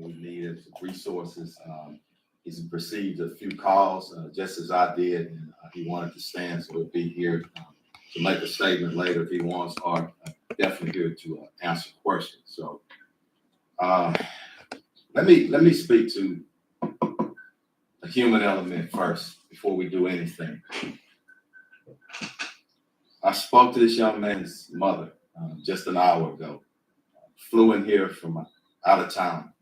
and we needed resources. He's received a few calls, just as I did, and he wanted to stand, so he'll be here to make a statement later if he wants, or definitely here to answer questions. So let me speak to the human element first before we do anything. I spoke to this young man's mother just an hour ago. Flew in here from out of town.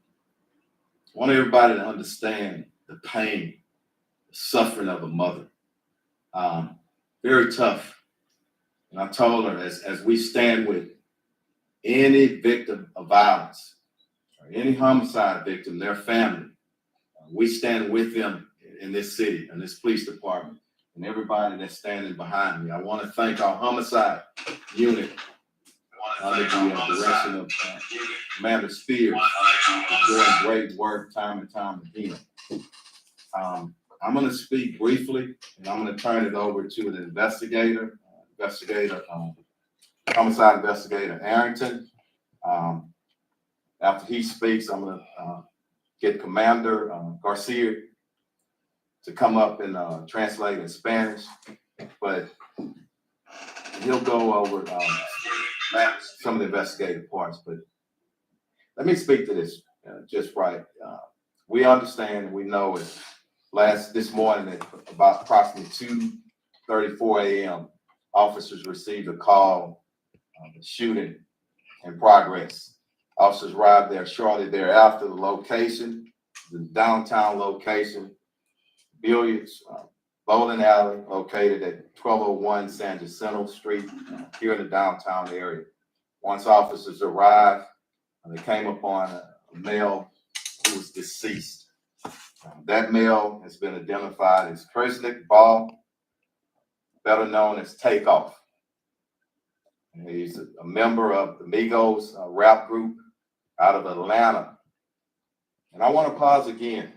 I want everybody to understand the pain, the suffering of a mother. Very tough. And I told her, as we stand with any victim of violence, or any homicide victim, their family, we stand with them in this city, in this police department, and everybody that's standing behind me. I want to thank our homicide unit under the direction of Commander Spears, doing great work time and time again. I'm going to speak briefly, and I'm going to turn it over to an investigator, homicide investigator Arrington. After he speaks, I'm going to get Commander Garcia to come up and translate in Spanish, but he'll go over some of the investigative parts. But let me speak to this just right. We understand, we know it. This morning at about approximately 2:34 a.m., officers received a call of a shooting in progress. Officers arrived there shortly thereafter. The location, the downtown location, billiards, bowling alley located at 1201 San Jacinto Street here in the downtown area. Once officers arrived, they came upon a male who was deceased. That male has been identified as Kersnick Ball, better known as Takeoff. And he's a member of the Migos rap group out of Atlanta. And I want to pause again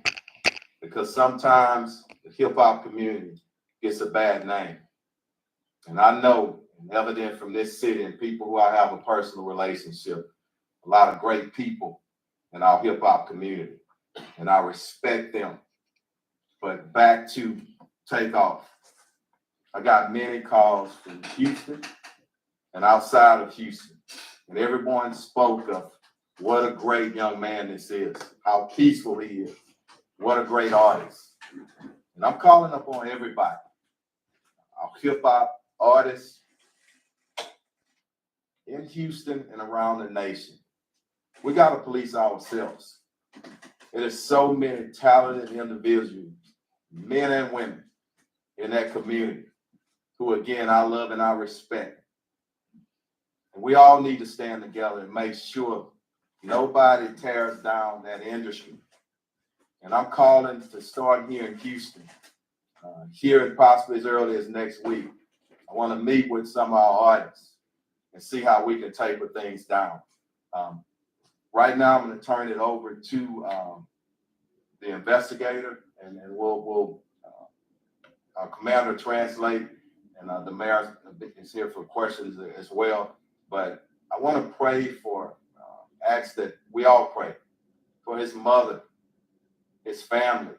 because sometimes the hip hop community gets a bad name. And I know, and evident from this city and people who I have a personal relationship, a lot of great people in our hip hop community, and I respect them. But back to Takeoff. I got many calls from Houston and outside of Houston, and everyone spoke of what a great young man this is, how peaceful he is, what a great artist. And I'm calling upon everybody, our hip hop artists in Houston and around the nation. We got to police ourselves. There's so many talented individuals, men and women in that community who, again, I love and I respect. And we all need to stand together and make sure nobody tears down that industry. And I'm calling to start here in Houston, here and possibly as early as next week. I want to meet with some of our artists and see how we can taper things down. Right now, I'm going to turn it over to the investigator, and we'll our commander translate, and the mayor is here for questions as well. But I want to pray for, ask that we all pray for his mother, his family,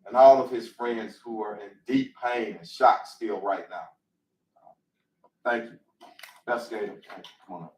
and all of his friends who are in deep pain and shock still right now. Thank you. Investigator, come on up.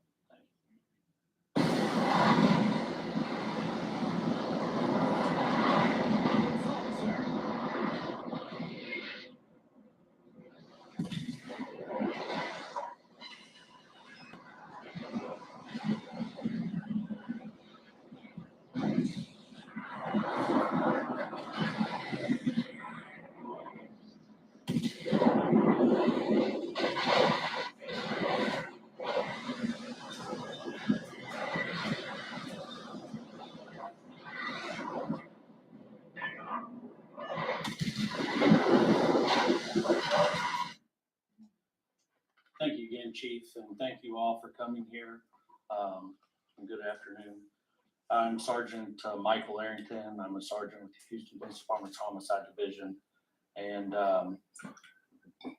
Thank you again, Chief, and thank you all for coming here. And good afternoon. I'm Sergeant Michael Arrington. I'm a sergeant with the Houston Police Department's Homicide Division. And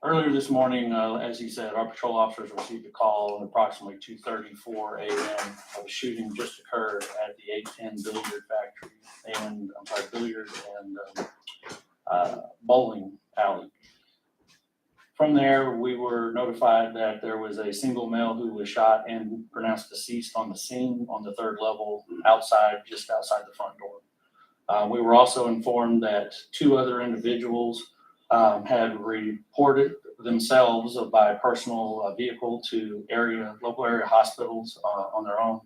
Earlier this morning, as he said, our patrol officers received a call at approximately 2:34 a.m. of a shooting just occurred at the 810 billiard factory and, billiard and bowling alley. From there, we were notified that there was a single male who was shot and pronounced deceased on the scene on the third level just outside the front door. We were also informed that 2 other individuals had reported themselves by personal vehicle to local area hospitals on their own.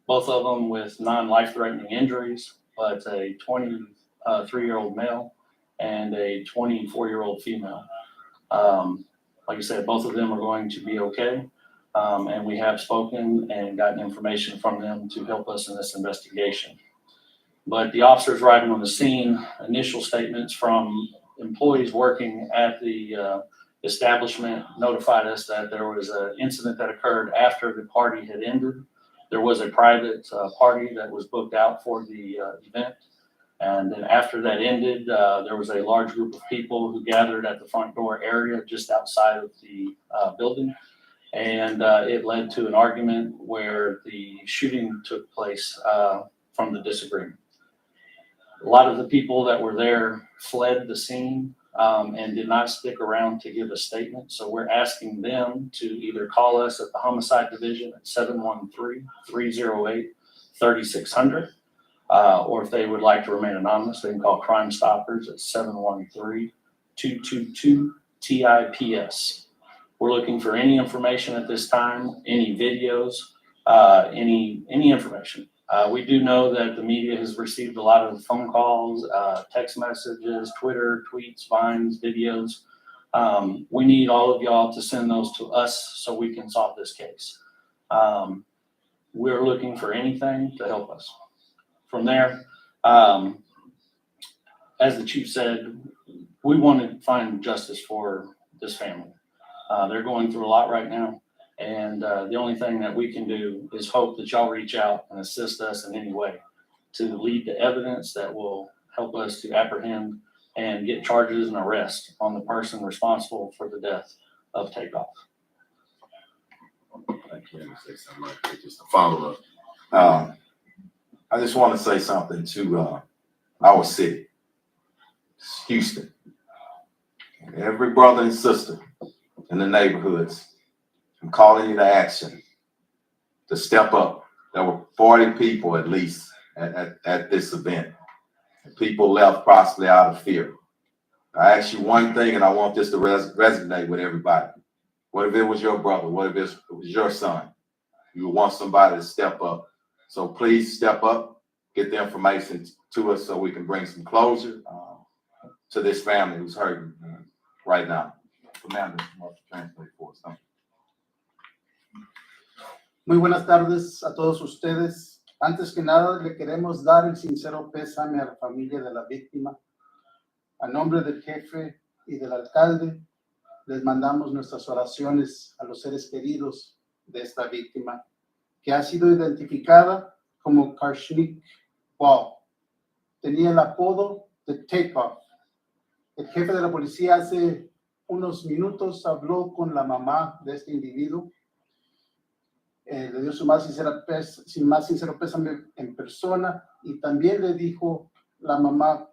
Both of them with non-life-threatening injuries, but a 23-year-old male and a 24-year-old female. Like I said, both of them are going to be okay. And we have spoken and gotten information from them to help us in this investigation. But the officers arriving on the scene, initial statements from employees working at the establishment notified us that there was an incident that occurred after the party had ended. There was a private party that was booked out for the event. And then after that ended, there was a large group of people who gathered at the front door area just outside of the building. And it led to an argument where the shooting took place from the disagreement. A lot of the people that were there fled the scene and did not stick around to give a statement. So we're asking them to either call us at the homicide division at 713-308-3600. Or if they would like to remain anonymous, they can call Crime Stoppers at 713-222-TIPS. We're looking for any information at this time, any videos, any information. We do know that the media has received a lot of phone calls, text messages, Twitter, tweets, vines, videos. We need all of y'all to send those to us so we can solve this case. We're looking for anything to help us. From there, as the chief said, we want to find justice for this family. They're going through a lot right now, and the only thing that we can do is hope that y'all reach out and assist us in any way to lead to evidence that will help us to apprehend and get charges and arrest on the person responsible for the death of Takeoff. I can't say something like that, just a follow-up. I just want to say something to our city, Houston. Every brother and sister in the neighborhoods, I'm calling you to action, to step up. There were 40 people at least at this event. And people left possibly out of fear. I ask you one thing, and I want this to resonate with everybody. What if it was your brother? What if it was your son? You would want somebody to step up. So please step up, get the information to us so we can bring some closure to this family who's hurting right now. Commander, translate for us. Muy buenas tardes a todos ustedes. Antes que nada, le queremos dar el sincero pésame a la familia de la víctima. A nombre del jefe y del alcalde, les mandamos nuestras oraciones a los seres queridos de esta víctima, que ha sido identificada como Karshnik Ball. Tenía el apodo de Takeoff. El jefe de la policía hace unos minutos habló con la mamá de este individuo. Le dio su más sincero pésame en persona y también le dijo la mamá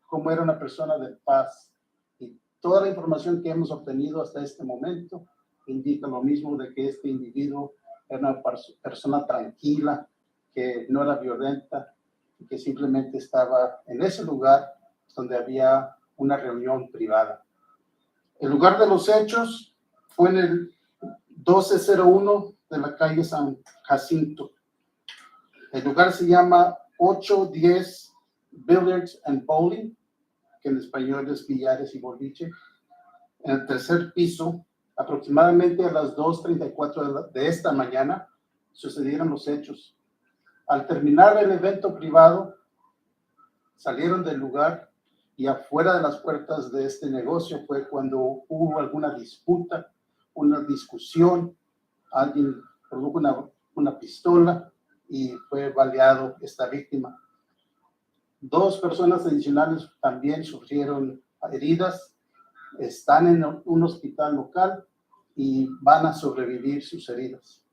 cómo era una persona de paz. Y toda la información que hemos obtenido hasta este momento indica lo mismo, de que este individuo era una persona tranquila, que no era violenta, y que simplemente estaba en ese lugar donde había una reunión privada. El lugar de los hechos fue en el 1201 de la calle San Jacinto. El lugar se llama 810 Billiards and Bowling, que en español es billares y boliche. En el tercer piso, aproximadamente a las 2:34 de esta mañana, sucedieron los hechos. Al terminar el evento privado, salieron del lugar y afuera de las puertas de este negocio fue cuando hubo alguna disputa, una discusión. Alguien produjo una pistola y fue baleado esta víctima. 2 personas adicionales también sufrieron heridas. están en un hospital local y van a sobrevivir sus heridas.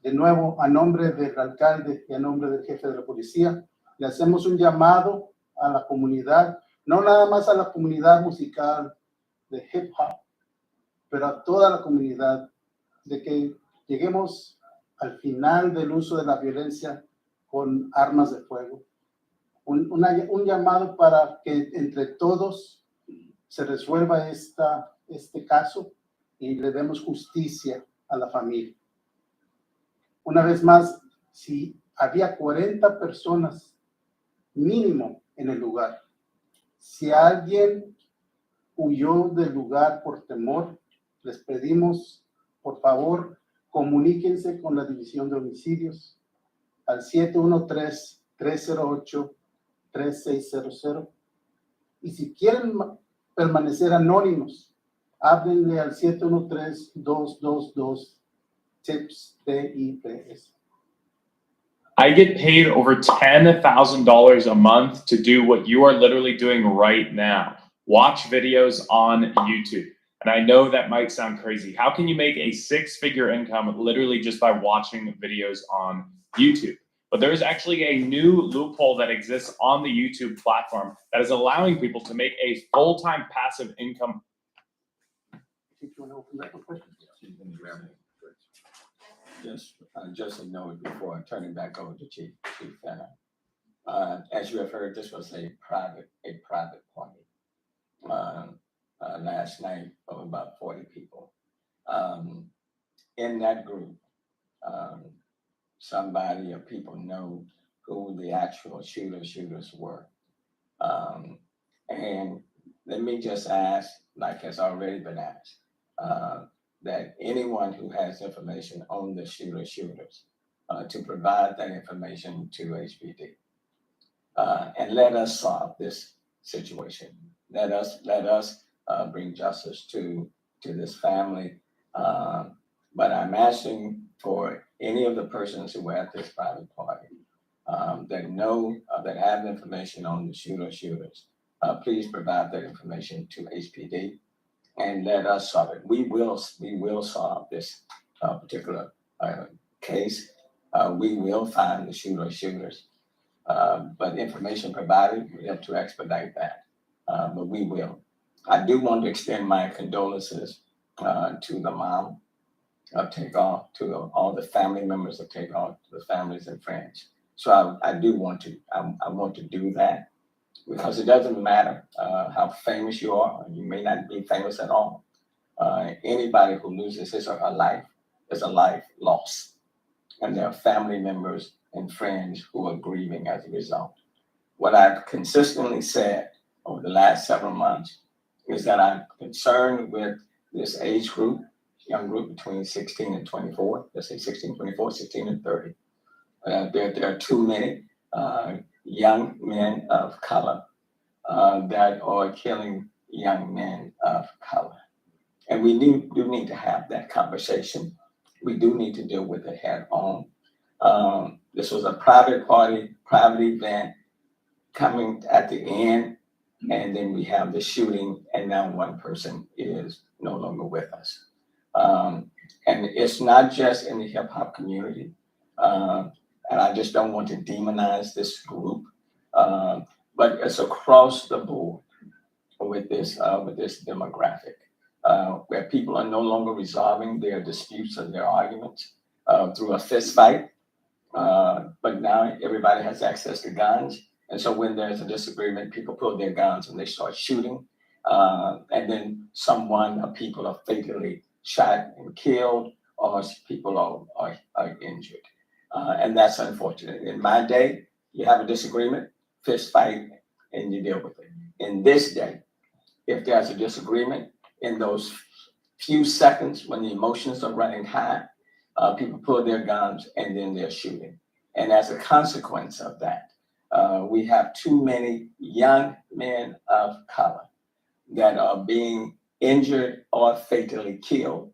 De nuevo, a nombre del alcalde y a nombre del jefe de la policía, le hacemos un llamado a la comunidad, no nada más a la comunidad musical de hip hop, pero a toda la comunidad, de que lleguemos al final del uso de la violencia con armas de fuego. Un llamado para que entre todos se resuelva este caso y le demos justicia a la familia. Una vez más, si había 40 personas mínimo en el lugar, si alguien huyó del lugar por temor, les pedimos, por favor, comuníquense con la División de Homicidios al 713-308-3600. Y si quieren permanecer anónimos, háblenle al 713-222-TIPS. I get paid over $10,000 a month to do what you are literally doing right now. Watch videos on YouTube. And I know that might sound crazy. How can you make a six-figure income literally just by watching videos on YouTube? But there is actually a new loophole that exists on the YouTube platform that is allowing people to make a full-time passive income. Just a note before turning back over to Chief Fenner. As you have heard, this was a private party last night of about 40 people. In that group, somebody or people know who the actual shooters were. And let me just ask, like has already been asked, that anyone who has information on the shooters to provide that information to HPD. And let us solve this situation. Let us bring justice to this family. But I'm asking for any of the persons who were at this private party that know that have information on the shooters, please provide that information to HPD and let us solve it. We will solve this particular case. We will find the shooters. But information provided, we have to expedite that. But we will. I do want to extend my condolences to the mom of Takeoff, to all the family members of Takeoff, to the families and friends. So I do want to, I want to do that because it doesn't matter how famous you are. You may not be famous at all. Anybody who loses his or her life is a life lost. And there are family members and friends who are grieving as a result. What I've consistently said over the last several months is that I'm concerned with this age group, young group between 16 and 24, let's say 16, 24, 16 and 30. There are too many young men of color that are killing young men of color. And we do need to have that conversation. We do need to deal with it head on. This was a private party, private event coming at the end, and then we have the shooting, and now one person is no longer with us. And it's not just in the hip hop community, and I just don't want to demonize this group, but it's across the board with this demographic, where people are no longer resolving their disputes and their arguments through a fist fight. But now everybody has access to guns. And so when there's a disagreement, people pull their guns and they start shooting. And then someone or people are fatally shot and killed, or people are injured. And that's unfortunate. In my day, you have a disagreement, fist fight, and you deal with it. In this day, if there's a disagreement, in those few seconds when the emotions are running high, people pull their guns and then they're shooting. And as a consequence of that, we have too many young men of color that are being injured or fatally killed,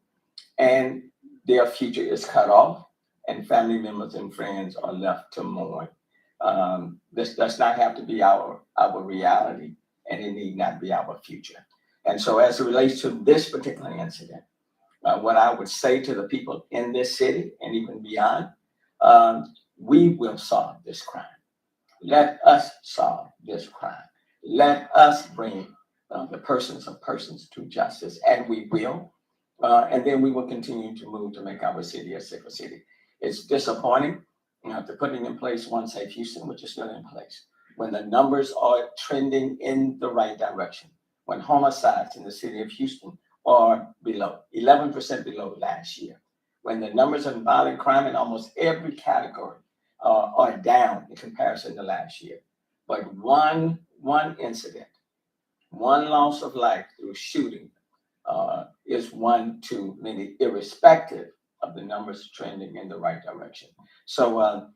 and their future is cut off, and family members and friends are left to mourn. This does not have to be our reality, and it need not be our future. And so as it relates to this particular incident, what I would say to the people in this city and even beyond, we will solve this crime. Let us solve this crime. Let us bring the persons of persons to justice, and we will. And then we will continue to move to make our city a safer city. It's disappointing to putting in place One Safe Houston, which is still in place, when the numbers are trending in the right direction, when homicides in the city of Houston are below, 11% below last year, when the numbers of violent crime in almost every category are down in comparison to last year. But one incident, one loss of life through shooting is one too many, irrespective of the numbers trending in the right direction. So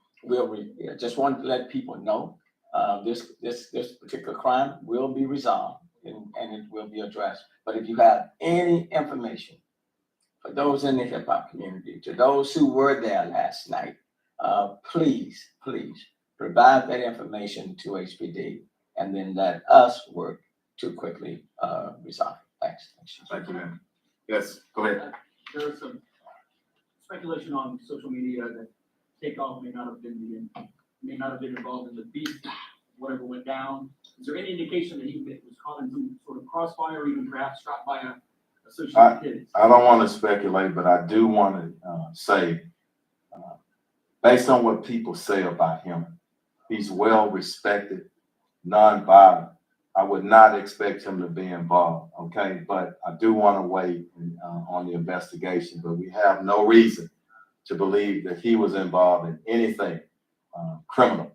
just want to let people know this particular crime will be resolved and it will be addressed. But if you have any information for those in the hip hop community, to those who were there last night, please provide that information to HPD and then let us work to quickly resolve it. Thanks. Thank you, man. Yes, go ahead. There was some speculation on social media that Takeoff may not have been involved in the beef, whatever went down. Is there any indication that he was caught in some sort of crossfire, or even perhaps shot by a associated kids? I don't want to speculate, but I do want to say, based on what people say about him, he's well respected, non-violent. I would not expect him to be involved, okay? But I do want to wait on the investigation, but we have no reason to believe that he was involved in anything criminal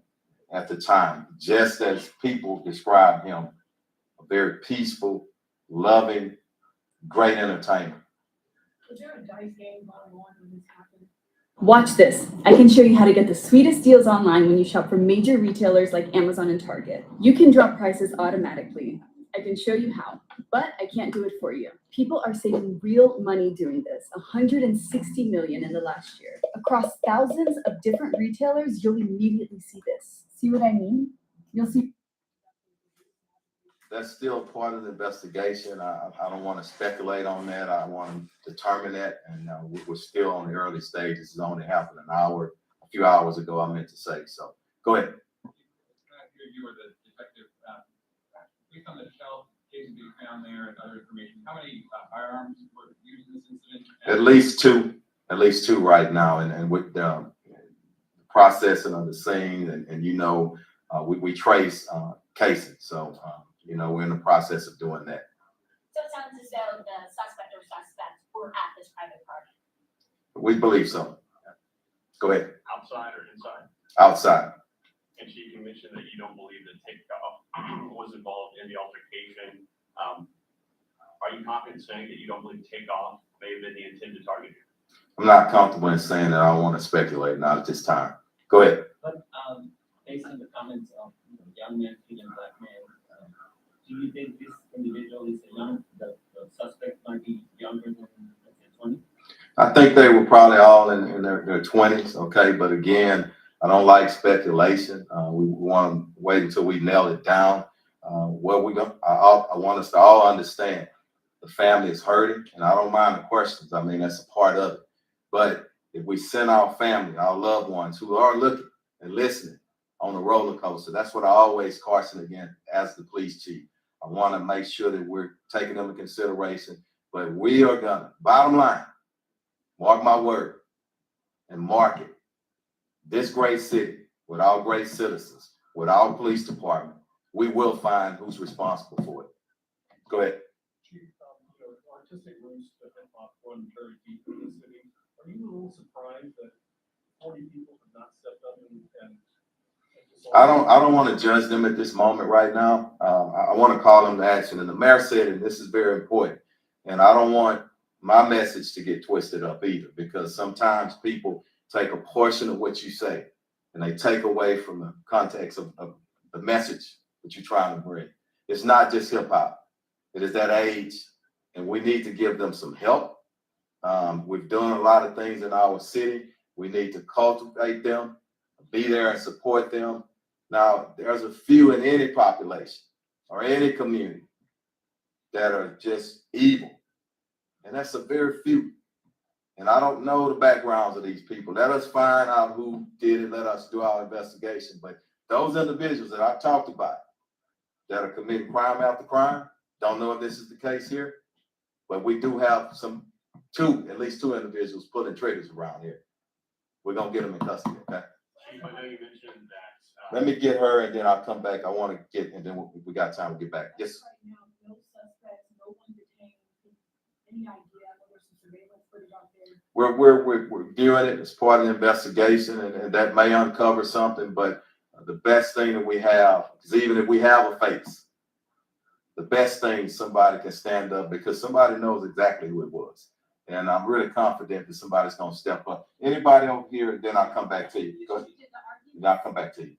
at the time, just as people describe him, a very peaceful, loving, great entertainer. Was there a dice game going on when this happened? Watch this. I can show you how to get the sweetest deals online when you shop from major retailers like Amazon and Target. You can drop prices automatically. I can show you how, but I can't do it for you. People are saving real money doing this, 160 million in the last year. Across thousands of different retailers, you'll immediately see this. See what I mean? You'll see. That's still part of the investigation. I don't want to speculate on that. I want to determine that, and we're still on the early stages. It's only happened a few hours ago, I meant to say. So go ahead. You were the detective. Based on the shelf cases that you found there and other information, how many firearms were used in this incident? At least two right now, and with the processing of the scene, and we trace cases. So we're in the process of doing that. So it sounds as though the suspect or suspects were at this private party. We believe so. Go ahead. Outside or inside? Outside. And Chief, you mentioned that you don't believe that Takeoff was involved in the altercation. Are you confident saying that you don't believe Takeoff may have been the intended target? I'm not comfortable in saying that. I don't want to speculate, not at this time. Go ahead. But based on the comments of young men killing black men, do you think this individual is the suspect might be younger than 20? I think they were probably all in their 20s, okay? But again, I don't like speculation. We want to wait until we nail it down. I want us to all understand the family is hurting, and I don't mind the questions. I mean, that's a part of it. But if we send our family, our loved ones who are looking and listening on the roller coaster, that's what I always caution again as the police chief. I want to make sure that we're taking them into consideration, but we are gonna, bottom line, mark my word and mark it. This great city, with our great citizens, with our police department, we will find who's responsible for it. Go ahead. Chief, artistic roots that hip hop run very deep in the city. Are you a little surprised that 40 people have not stepped up and I don't want to judge them at this moment right now. I want to call them to action. And the mayor said, and this is very important, and I don't want my message to get twisted up either, because sometimes people take a portion of what you say and they take away from the context of the message that you're trying to bring. It's not just hip hop. It is that age, and we need to give them some help. We've done a lot of things in our city. We need to cultivate them, be there and support them. Now, there's a few in any population or any community that are just evil. And that's a very few. And I don't know the backgrounds of these people. Let us find out who did it. Let us do our investigation. But those individuals that I talked about that are committing crime after crime, don't know if this is the case here, but we do have at least two individuals pulling triggers around here. We're gonna get them in custody, okay? Chief, I know you mentioned that. Let me get her and then I'll come back. I want to get, and then we got time to get back. Yes. Right now, no suspects, no one detained. Any idea? I know there's some surveillance footage out there. We're viewing it as part of the investigation, and that may uncover something, but the best thing that we have is, even if we have a face, the best thing, somebody can stand up because somebody knows exactly who it was. And I'm really confident that somebody's gonna step up. Anybody over here, and then I'll come back to you. Go ahead. And I'll come back to you.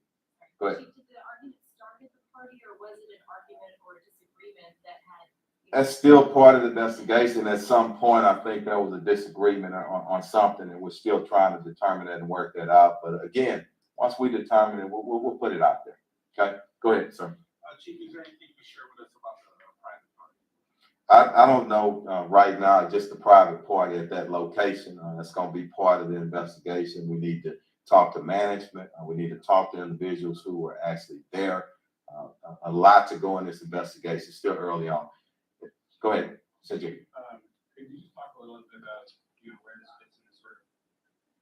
Go ahead. Did the argument start at the party, or was it an argument or a disagreement that had? That's still part of the investigation. At some point, I think there was a disagreement on something, and we're still trying to determine that and work that out. But again, once we determine it, we'll put it out there. Okay, go ahead, sir. Chief, is there anything you can share with us about the private party? I don't know right now, just the private party at that location. That's going to be part of the investigation. We need to talk to management. We need to talk to individuals who were actually there. A lot to go in this investigation, still early on. Go ahead, Cedric. Could you just talk a little bit about, where this fits in this sort of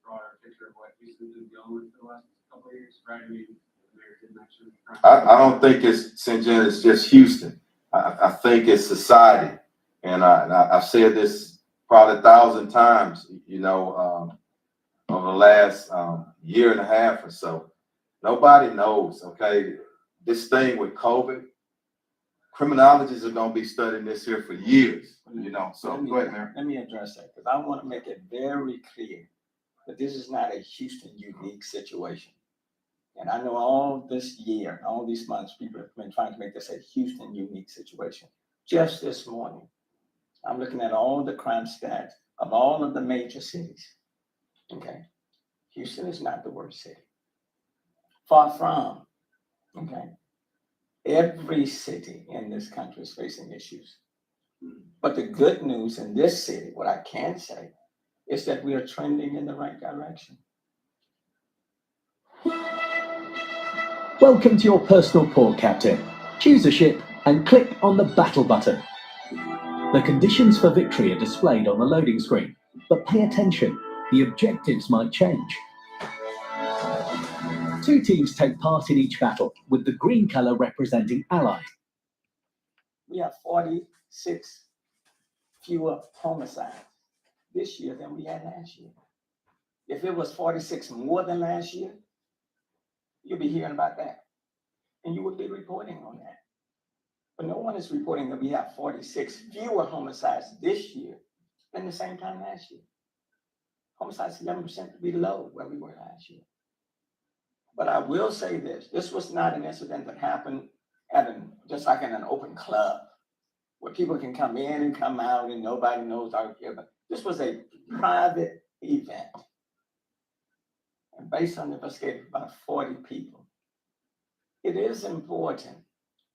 broader picture of what Houston's been dealing with for the last couple of years, right? I mean, the mayor did mention. I don't think it's St. John, it's just Houston. I think it's society. And I've said this probably 1,000 times, over the last year and a half or so. Nobody knows, okay? This thing with COVID, criminologists are going to be studying this here for years, So go ahead, Mayor. Let me address that, because I want to make it very clear that this is not a Houston unique situation. And I know all this year, all these months, people have been trying to make this a Houston unique situation. Just this morning, I'm looking at all the crime stats of all of the major cities. Okay, Houston is not the worst city. Far from. Okay, every city in this country is facing issues. But the good news in this city, what I can say, is that we are trending in the right direction. Welcome to your personal port, Captain. Choose a ship and click on the battle button. The conditions for victory are displayed on the loading screen, but pay attention, the objectives might change. 2 teams take part in each battle, with the green color representing allies. We have 46 fewer homicides this year than we had last year. If it was 46 more than last year, you'll be hearing about that. And you would be reporting on that. But no one is reporting that we have 46 fewer homicides this year than the same time last year. Homicides 11% below where we were last year. But I will say this was not an incident that happened just like in an open club where people can come in and come out and nobody knows out here. But this was a private event. And based on the investigation, about 40 people. It is important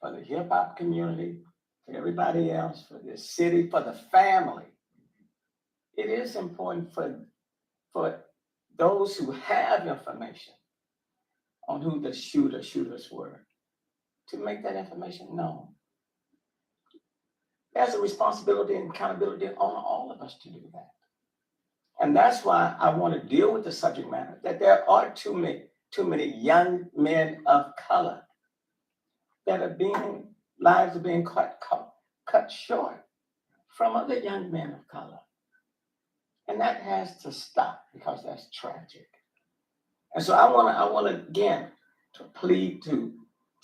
for the hip hop community, for everybody else, for the city, for the family. It is important for those who have information on who the shooters were to make that information known. There's a responsibility and accountability on all of us to do that. And that's why I want to deal with the subject matter, that there are too many young men of color that lives are being cut short from other young men of color. And that has to stop because that's tragic. And so I want to again to plead to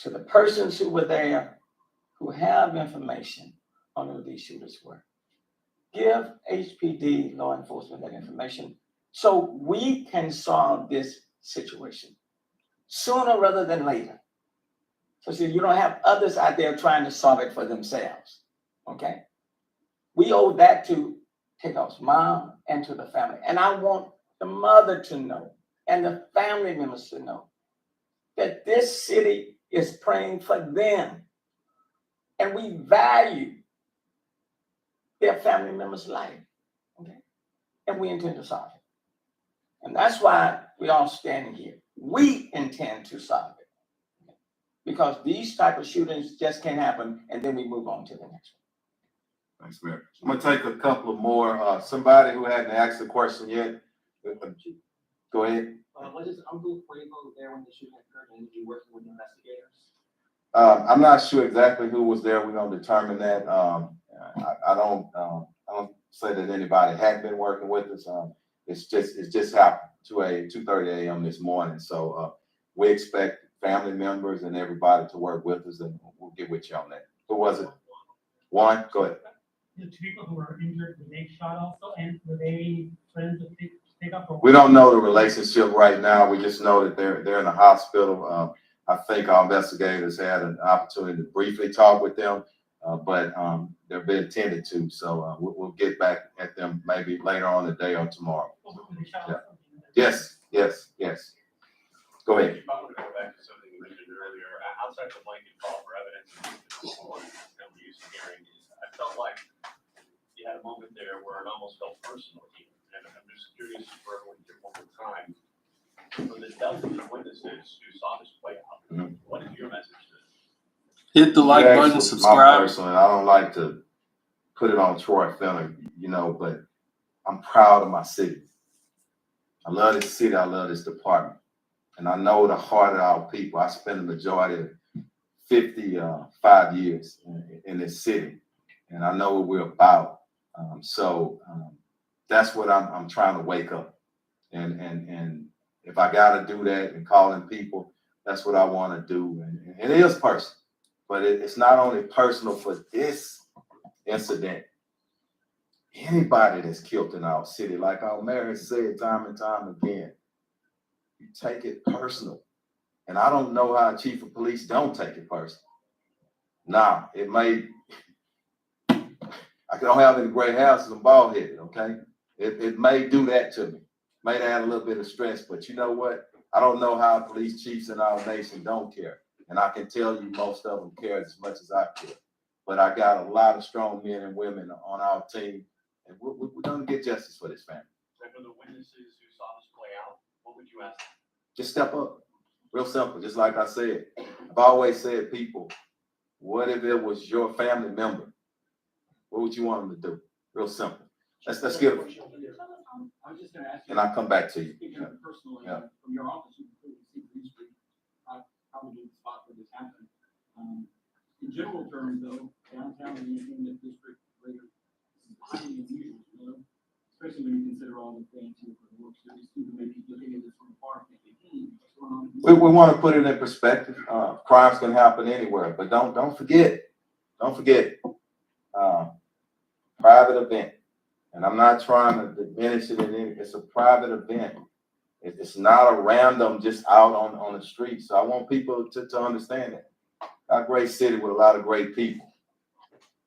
the persons who were there, who have information on who these shooters were. Give HPD law enforcement that information so we can solve this situation sooner rather than later. So see, you don't have others out there trying to solve it for themselves, okay? We owe that to Takeoff's mom and to the family. And I want the mother to know and the family members to know that this city is praying for them. And we value their family member's life. Okay? And we intend to solve it. And that's why we all standing here. We intend to solve it. Okay? Because these type of shootings just can't happen, and then we move on to the next one. Thanks, Mayor. I'm gonna take a couple of more. Somebody who hadn't asked a question yet. Go ahead. Was Uncle Quavo there when the shooting occurred, and you working with investigators? I'm not sure exactly who was there. We're gonna determine that. I don't say that anybody had been working with us. It's just happened 2:30 a.m. this morning. So we expect family members and everybody to work with us, and we'll get with you on that. Who was it? One. Go ahead. The two people who were injured, were they shot also, and were they friends of Takeoff? We don't know the relationship right now. We just know that they're in the hospital. I think our investigators had an opportunity to briefly talk with them, but they're being tended to. So we'll get back at them maybe later on today or tomorrow. Yeah. Yes. Go ahead. I want to go back to something you mentioned earlier. Outside the blanket call for evidence and use hearing, I felt like you had a moment there where it almost felt personal to you. And I'm just curious for everyone to hear one more time. For the dozens of witnesses who saw this play out, what is your message to them? Hit the like Actually, button, subscribe. Personally, I don't like to put it on Troy Fenner, but I'm proud of my city. I love this city. I love this department. And I know the heart of our people. I spent the majority of 55 years in this city, and I know what we're about. So that's what I'm trying to wake up. And if I got to do that and calling people, that's what I want to do. And it is personal, but it's not only personal for this incident. Anybody that's killed in our city, like our mayor has said time and time again, you take it personal. And I don't know how a chief of police don't take it personal. Now, it may, I don't have any gray hairs, I'm bald headed, okay? It may do that to me. May add a little bit of stress, but you know what? I don't know how police chiefs in our nation don't care. And I can tell you most of them care as much as I care. But I got a lot of strong men and women on our team, and we're going to get justice for this family. And for the witnesses who saw this play out, what would you ask them? Just step up. Real simple. Just like I said, I've always said, people, what if it was your family member? What would you want them to do? Real simple. Let's get it. I was just gonna ask you. And I'll come back to you. Speaking of personal, Yeah. from your office, you can clearly see Green Street, probably the spot where this happened. In general terms, though, downtown and in the district, this is highly unusual, especially when you consider all the things for the work studies, students may be looking at this from afar, thinking, what's going on? We want to put it in perspective. Crimes can happen anywhere, but don't forget, private event. And I'm not trying to diminish it in any, it's a private event. It's not a random just out on the street. So I want people to understand that. Our great city with a lot of great people.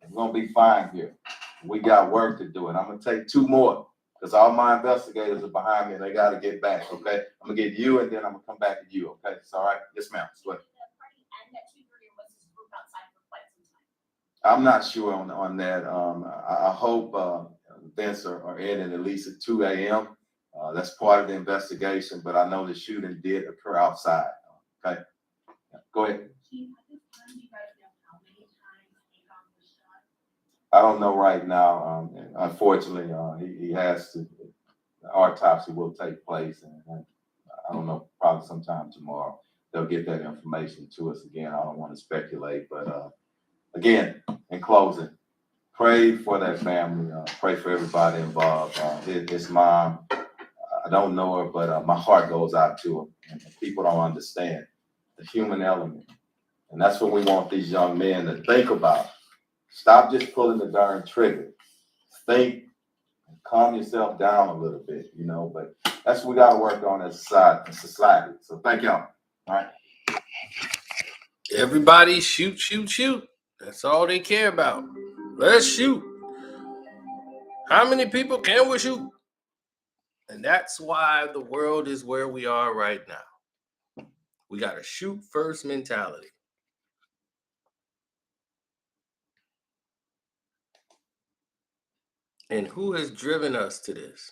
We're gonna be fine here. We got work to do, and I'm gonna take two more because all my investigators are behind me and they gotta get back, okay? I'm gonna get you and then I'm gonna come back to you, okay? It's all right? Yes, ma'am. Swear. I'm not sure on that. I hope events are ending at least at 2 a.m. That's part of the investigation, but I know the shooting did occur outside. Okay, go ahead. I don't know right now. Unfortunately, he has to. The autopsy will take place, and I don't know, probably sometime tomorrow they'll get that information to us again. I don't want to speculate, but again, in closing, pray for that family. Pray for everybody involved. His mom, I don't know her, but my heart goes out to her. And people don't understand the human element. And that's what we want these young men to think about. Stop just pulling the darn trigger. Think and calm yourself down a little bit, but that's what we got to work on as a society. So thank y'all. All right. Everybody shoot. That's all they care about. Let's shoot. How many people can we shoot? And that's why the world is where we are right now. We got a shoot first mentality. And who has driven us to this?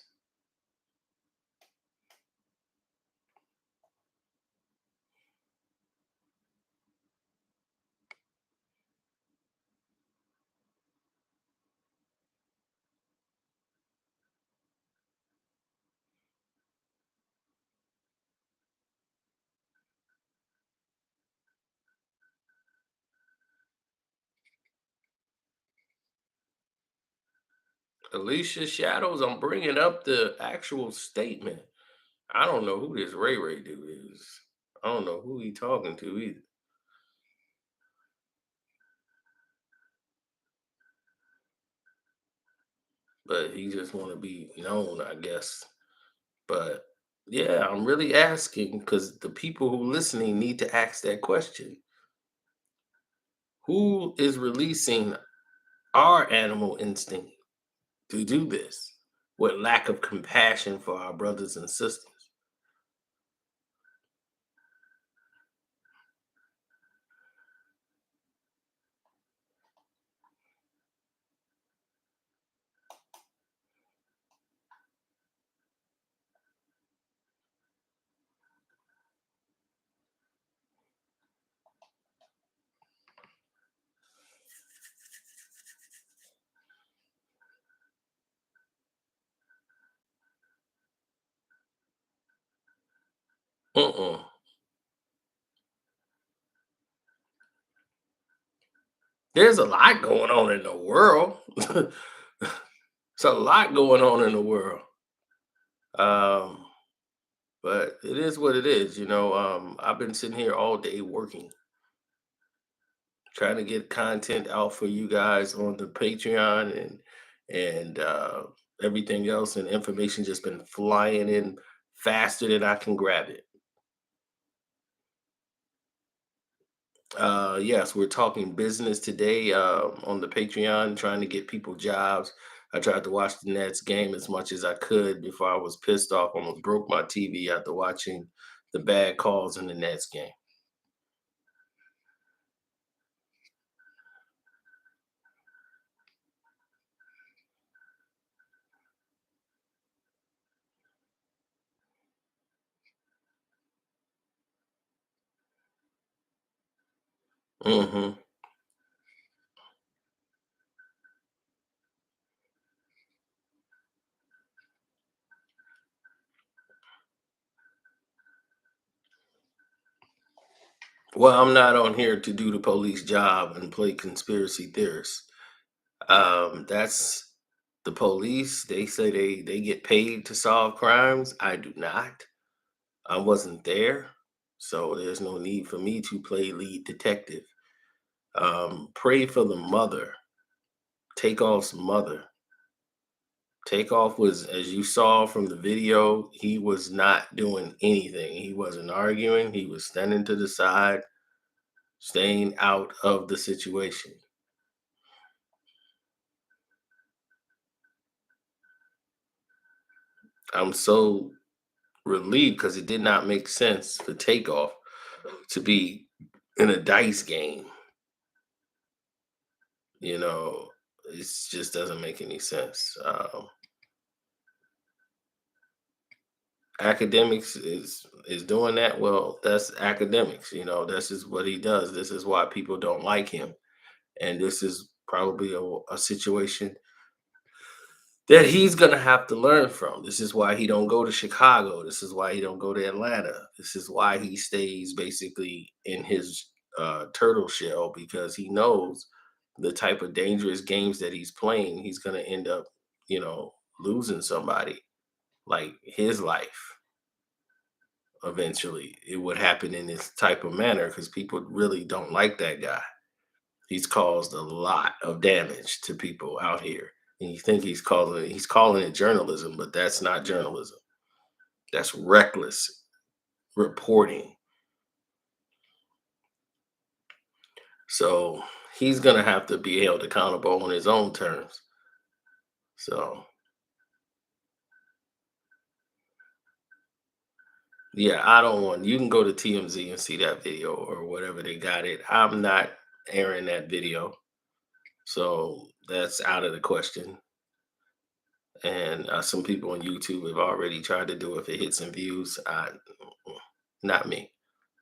Alicia Shadows, I'm bringing up the actual statement. I don't know who this Ray Ray dude is. I don't know who he talking to either. But he just want to be known, I guess. But yeah, I'm really asking because the people who listening need to ask that question. Who is releasing our animal instinct to do this with lack of compassion for our brothers and sisters? Uh-uh. There's a lot going on in the world. There's a lot going on in the world. Um, but it is what it is, you know. I've been sitting here all day working, trying to get content out for you guys on the Patreon and everything else, and information just been flying in faster than I can grab it. Yes, we're talking business today on the Patreon, trying to get people jobs. I tried to watch the Nets game as much as I could before I was pissed off, almost broke my TV after watching the bad calls in the Nets game. Hmm. Well, I'm not on here to do the police job and play conspiracy theorist. That's the police. They say they get paid to solve crimes. I do not. I wasn't there, so there's no need for me to play lead detective. Pray for the mother, Takeoff's mother. Takeoff was, as you saw from the video, he was not doing anything. He wasn't arguing. He was standing to the side, staying out of the situation. I'm so relieved because it did not make sense for Takeoff to be in a dice game. You know, it just doesn't make any sense. Academics is doing that. Well, that's academics. You know, this is what he does. This is why people don't like him, and this is probably a situation that he's gonna have to learn from. This is why he don't go to Chicago. This is why he don't go to Atlanta. This is why he stays basically in his turtle shell, because he knows the type of dangerous games that he's playing. He's gonna end up, you know, losing somebody, like his life. Eventually, it would happen in this type of manner because people really don't like that guy. He's caused a lot of damage to people out here. And you think he's calling it journalism, but that's not journalism. That's reckless reporting. So he's gonna have to be held accountable on his own terms. So yeah, I don't want, you can go to TMZ and see that video or whatever they got it. I'm not airing that video. So that's out of the question. And some people on YouTube have already tried to do it for hits and views. Not me.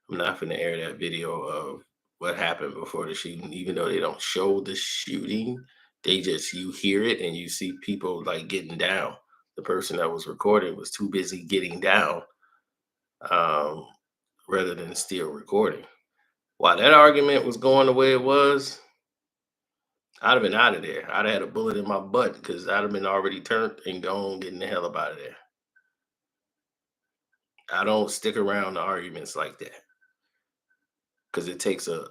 I'm not going to air that video of what happened before the shooting, even though they don't show the shooting. They just, you hear it and you see people like getting down. The person that was recording was too busy getting down rather than still recording. While that argument was going the way it was, I'd have been out of there. I'd have had a bullet in my butt because I'd have been already turned and gone, getting the hell up out of there. I don't stick around to arguments like that because it takes a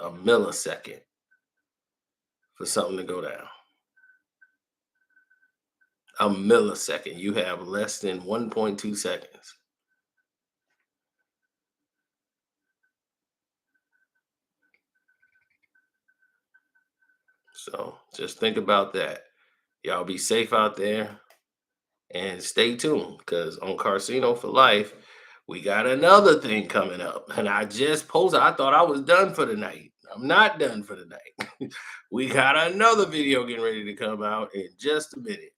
millisecond for something to go down. A millisecond. You have less than 1.2 seconds. So just think about that. Y'all be safe out there and stay tuned because on Casino for Life, we got another thing coming up. And I just posted, I thought I was done for the night. I'm not done for the night. We got another video getting ready to come out in just a minute.